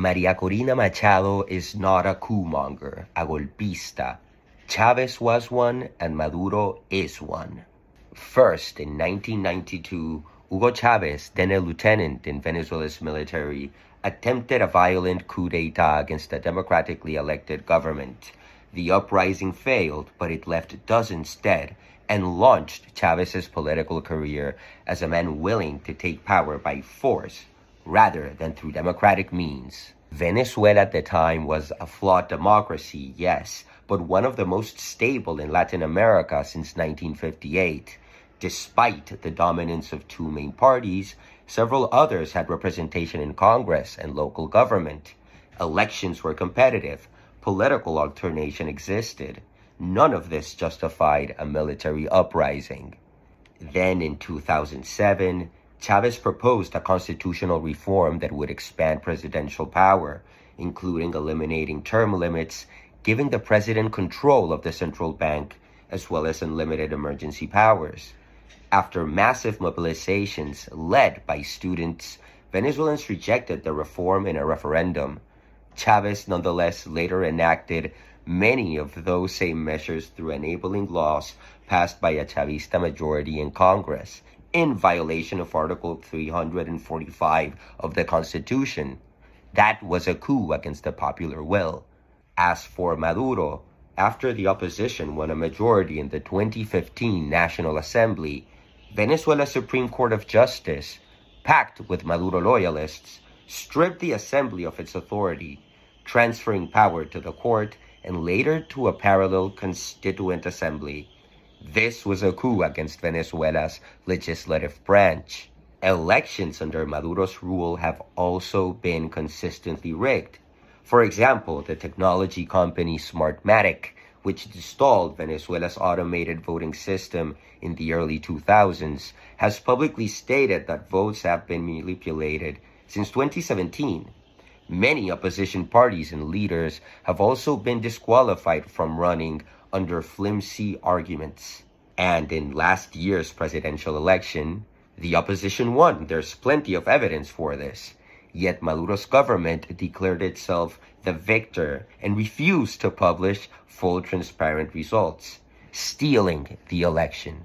María Corina Machado is not a coup monger, a golpista. Chavez was one and Maduro is one. First, in 1992, Hugo Chavez, then a lieutenant in Venezuela's military, attempted a violent coup d'etat against a democratically elected government. The uprising failed, but it left dozens dead and launched Chavez's political career as a man willing to take power by force rather than through democratic means. Venezuela at the time was a flawed democracy, yes, but one of the most stable in Latin America since 1958. Despite the dominance of two main parties, several others had representation in Congress and local government. Elections were competitive. Political alternation existed. None of this justified a military uprising. Then in 2007, Chavez proposed a constitutional reform that would expand presidential power, including eliminating term limits, giving the president control of the central bank, as well as unlimited emergency powers. After massive mobilizations led by students, Venezuelans rejected the reform in a referendum. Chavez nonetheless later enacted many of those same measures through enabling laws passed by a Chavista majority in Congress, in violation of Article 345 of the Constitution. That was a coup against the popular will. As for Maduro, after the opposition won a majority in the 2015 National Assembly, Venezuela's Supreme Court of Justice, packed with Maduro loyalists, stripped the assembly of its authority, transferring power to the court and later to a parallel constituent assembly. This was a coup against Venezuela's legislative branch. Elections under Maduro's rule have also been consistently rigged. For example, the technology company Smartmatic, which installed Venezuela's automated voting system in the early 2000s, has publicly stated that votes have been manipulated since 2017. Many opposition parties and leaders have also been disqualified from running under flimsy arguments. And in last year's presidential election, the opposition won. There's plenty of evidence for this. Yet Maduro's government declared itself the victor and refused to publish full transparent results, stealing the election.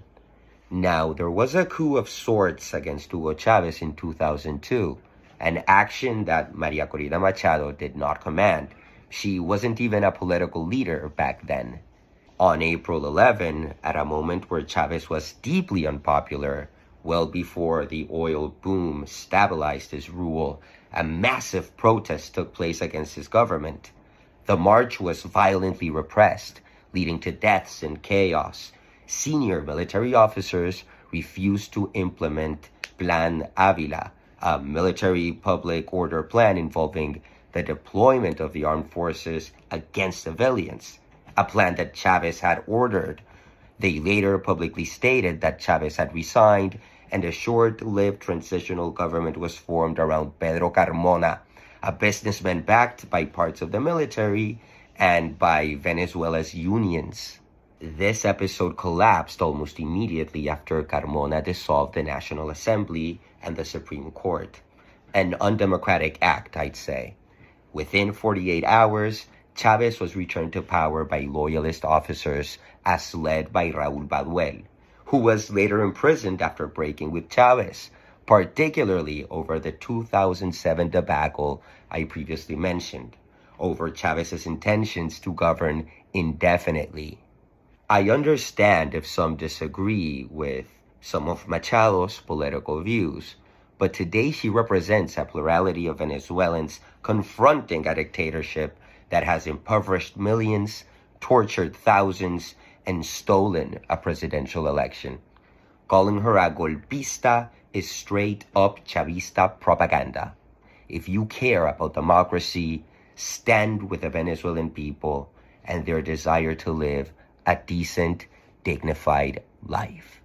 Now, there was a coup of sorts against Hugo Chavez in 2002, an action that María Corina Machado did not command. She wasn't even a political leader back then. On April 11, at a moment where Chavez was deeply unpopular, well before the oil boom stabilized his rule, a massive protest took place against his government. The march was violently repressed, leading to deaths and chaos. Senior military officers refused to implement Plan Avila, a military public order plan involving the deployment of the armed forces against civilians, a plan that Chavez had ordered. They later publicly stated that Chavez had resigned and a short-lived transitional government was formed around Pedro Carmona, a businessman backed by parts of the military and by Venezuela's unions. This episode collapsed almost immediately after Carmona dissolved the National Assembly and the Supreme Court. An undemocratic act, I'd say. Within 48 hours, Chavez was returned to power by loyalist officers as led by Raúl Baduel, who was later imprisoned after breaking with Chavez, particularly over the 2007 debacle I previously mentioned, over Chavez's intentions to govern indefinitely. I understand if some disagree with some of Machado's political views, but today she represents a plurality of Venezuelans confronting a dictatorship that has impoverished millions, tortured thousands, and stolen a presidential election. Calling her a golpista is straight-up Chavista propaganda. If you care about democracy, stand with the Venezuelan people and their desire to live a decent, dignified life.